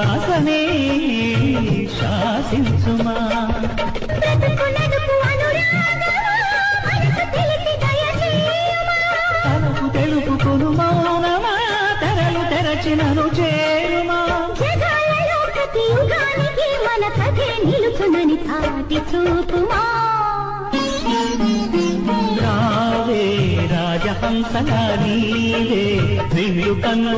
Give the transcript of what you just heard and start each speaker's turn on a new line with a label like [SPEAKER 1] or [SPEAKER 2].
[SPEAKER 1] శ్వాసనే శాసించుమా తలకు తెలుపుకును మౌనమా తెరలు తెరచినను చేరుమా
[SPEAKER 2] మన కథే నిలుచునని తాటి చూపుమా
[SPEAKER 1] రావే రాజహంసలా నీవే వెళ్ళు కన్ను